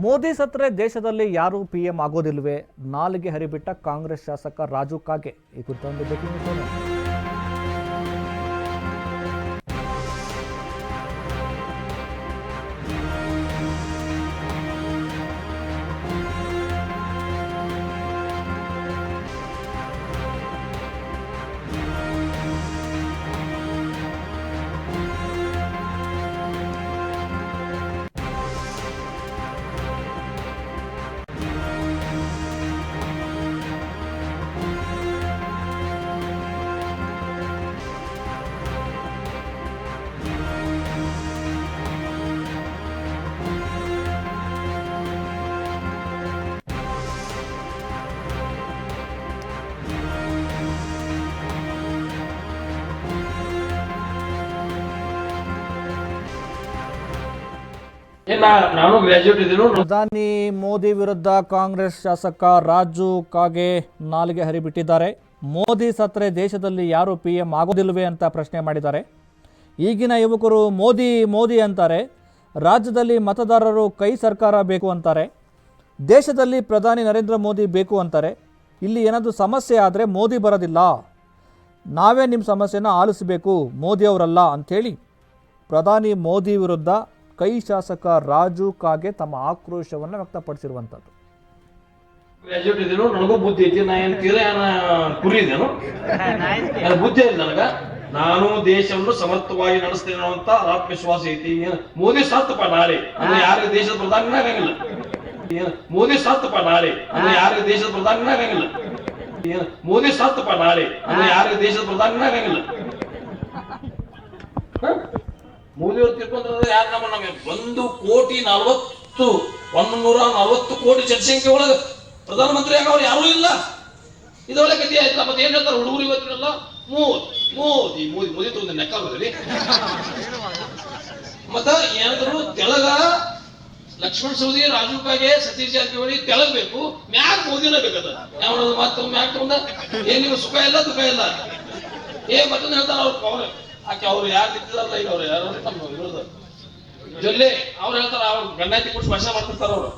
ಮೋದಿ ಸತ್ರೆ ದೇಶದಲ್ಲಿ ಯಾರು PM ಆಗೋದಿಲ್ವೇ? ನಾಲಿಗೆ ಹರಿಬಿಟ್ಟ ಕಾಂಗ್ರೆಸ್ ಶಾಸಕ ರಾಜು ಕಾಗೆ. ಈ ಕುರಿತ ಒಂದು ಬ್ರೇಕಿಂಗ್ ನ್ಯೂಸ್. ಪ್ರಧಾನಿ ಮೋದಿ ವಿರುದ್ಧ ಕಾಂಗ್ರೆಸ್ ಶಾಸಕ ರಾಜು ಕಾಗೆ ನಾಲಿಗೆ ಹರಿಬಿಟ್ಟಿದ್ದಾರೆ. ಮೋದಿ ಸತ್ರೆ ದೇಶದಲ್ಲಿ ಯಾರು PM ಆಗೋದಿಲ್ವೇ ಅಂತ ಪ್ರಶ್ನೆ ಮಾಡಿದ್ದಾರೆ. ಈಗಿನ ಯುವಕರು ಮೋದಿ ಮೋದಿ ಅಂತಾರೆ, ರಾಜ್ಯದಲ್ಲಿ ಮತದಾರರು ಕೈ ಸರ್ಕಾರ ಬೇಕು ಅಂತಾರೆ, ದೇಶದಲ್ಲಿ ಪ್ರಧಾನಿ ನರೇಂದ್ರ ಮೋದಿ ಬೇಕು ಅಂತಾರೆ. ಇಲ್ಲಿ ಏನಾದರೂ ಸಮಸ್ಯೆ ಆದರೆ ಮೋದಿ ಬರೋದಿಲ್ಲ, ನಾವೇ ನಿಮ್ಮ ಸಮಸ್ಯೆನ ಆಲಿಸಬೇಕು, ಮೋದಿ ಅವರಲ್ಲ ಅಂಥೇಳಿ ಪ್ರಧಾನಿ ಮೋದಿ ವಿರುದ್ಧ ಕೈ ಶಾಸಕ ರಾಜು ಕಾಗೆ ತಮ್ಮ ಆಕ್ರೋಶವನ್ನು ವ್ಯಕ್ತಪಡಿಸಿರುವಂಥದ್ದು. ನನಗೂ ಬುದ್ಧಿ ಐತಿ, ನಾ ಏನ್ ತೀರ ಕುರಿ ಇದೇನು, ಬುದ್ಧಿ ಐತಿ ನನಗ. ನಾನು ದೇಶವನ್ನು ಸಮರ್ಥವಾಗಿ ನಡೆಸ್ತೇನೆ ಅನ್ನುವಂತ ಆತ್ಮವಿಶ್ವಾಸ ಐತಿ. ಮೋದಿ ಸತ್ತಪ್ಪ ನಾಳೆ ಅಂದ್ರೆ ಯಾರಿಗೆ ದೇಶದ ಪ್ರಧಾನಿ ಆಗಂಗಿಲ್ಲ. ಮೋದಿ ಸತ್ತಪ್ಪ ನಾಳೆ ಅಂದ್ರೆ ಯಾರಿಗೆ ದೇಶದ ಪ್ರಧಾನಿ ಆಗಂಗಿಲ್ಲ. ಮೋದಿ ಸತ್ತಪ್ಪ ನಾಳೆ ಅಂದ್ರೆ ಯಾರಿಗೆ ದೇಶದ ಪ್ರಧಾನಿ ಆಗಂಗಿಲ್ಲ. ಮೋದಿ ಅವರು ತಿಳ್ಕೊಂಡ್ರೆ ಯಾರು ನಮಗೆ 140 ಕೋಟಿ ಜನಸಂಖ್ಯೆ ಒಳಗ ಪ್ರಧಾನಮಂತ್ರಿ ಆಗವ್ರು ಯಾರೂ ಇಲ್ಲ. ಇದೊಳ್ಳೆ ಕಥೆ ಆಯ್ತಲ್ಲ. ಮತ್ತೆ ಏನ್ ಹೇಳ್ತಾರೆ ಹುಡುಗರು ಇವತ್ತಿನಲ್ಲ, ಮೋದಿ ಮೋದಿ ಮೋದಿ ತಗೊಂಡ ನೆಕ್ಕಾಗದ್ರಿ. ಮತ್ತ ಏನಾದ್ರು ತೆಳಗ ಲಕ್ಷ್ಮಣ್ ಸವದಿ, ರಾಜು ಕಾಗೆ, ಸತೀಶ್ ಜಾರಕಿಹೊಳಿ ತೆಳಗ್ ಬೇಕು, ಮ್ಯಾಗ ಮೋದಿನ ಬೇಕದ. ಯಾವ ಮಾತು ಮ್ಯಾಗ ತಗೊಂಡ ಏನ್ ನಿಮ್ಗೆ ಸುಖ ಇಲ್ಲ ದುಃಖ ಇಲ್ಲ. ಮತ್ತೊಂದು ಹೇಳ್ತಾರ ಅವ್ರು ಆಕೆ ಅವ್ರು ಯಾರು ನಿಂತಿದಾರಲ್ಲ, ಈಗ ಅವ್ರು ಯಾರು ನಮ್ಮ ವಿರೋಧ ಜೊಲ್ಲೆ ಅವ್ರು ಹೇಳ್ತಾರ, ಅವ್ರು ಗಂಡಾತಿ ಕೊಟ್ಟು ಭಾಷಣ ಮಾಡ್ತಿರ್ತಾರ. ಅವರು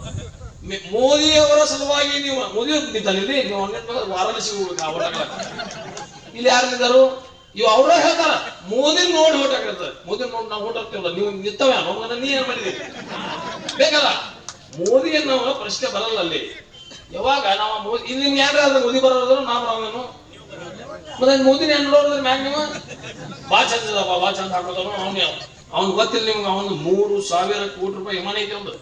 ಮೋದಿ ಅವರ ಸಲುವಾಗಿ ನೀವು ಮೋದಿ ಅವ್ರು ನಿಂತಿದ್ದೀರಿ, ನೀವು ವಾರಾಣಸಿ ಇಲ್ಲಿ ಯಾರು ನಿಂತಾರು ಇವ್ ಅವ್ರ ಹೇಳ್ತಾರ, ಮೋದಿ ನೋಡಿ ಓಟ್ ಹಾಕಿರ್ತಾರೆ. ಮೋದಿ ನೋಡಿ ನಾವು ಓಟ್ ಹಾಕ್ತೇವಲ್ಲ, ನೀವು ನಿಂತವ ನೀ ಏನ್ ಮಾಡಿದೀರಿ ಬೇಕಲ್ಲ. ಮೋದಿಯನ್ನು ಪ್ರಶ್ನೆ ಬರಲ್ಲ ಅಲ್ಲಿ. ಯಾವಾಗ ನಾವು ಮೋದಿ ಇಲ್ಲಿ ನಿಮ್ಗೆ ಯಾರು ಮೋದಿ ಬರೋದ್ರು ನಾ ಬರೋನು ಮತ್ತೆ ಮೋದಿನ ಏನ್ ನೋಡಿದ್ರೆ ಮ್ಯಾಗ ನೀವು ಬಾ ಚಂದ ಹಾಕೋದನು. ಅವ್ನು ಗೊತ್ತಿಲ್ಲ ನಿಮ್ಗೆ, ಅವನು 3,000 ಕೋಟಿ ರೂಪಾಯಿ ವಿಮಾನ ಐತಿ. ಒಂದು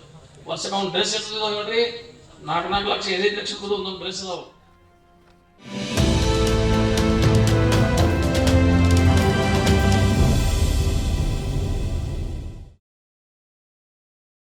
ವರ್ಷಕ್ಕೆ ಅವ್ನು ಡ್ರೆಸ್ ಇರ್ತದ ಹೇಳ್ರಿ, 4 ಲಕ್ಷ 5 ಲಕ್ಷ ಒಂದೊಂದು ಡ್ರೆಸ್ ಅದಾವ.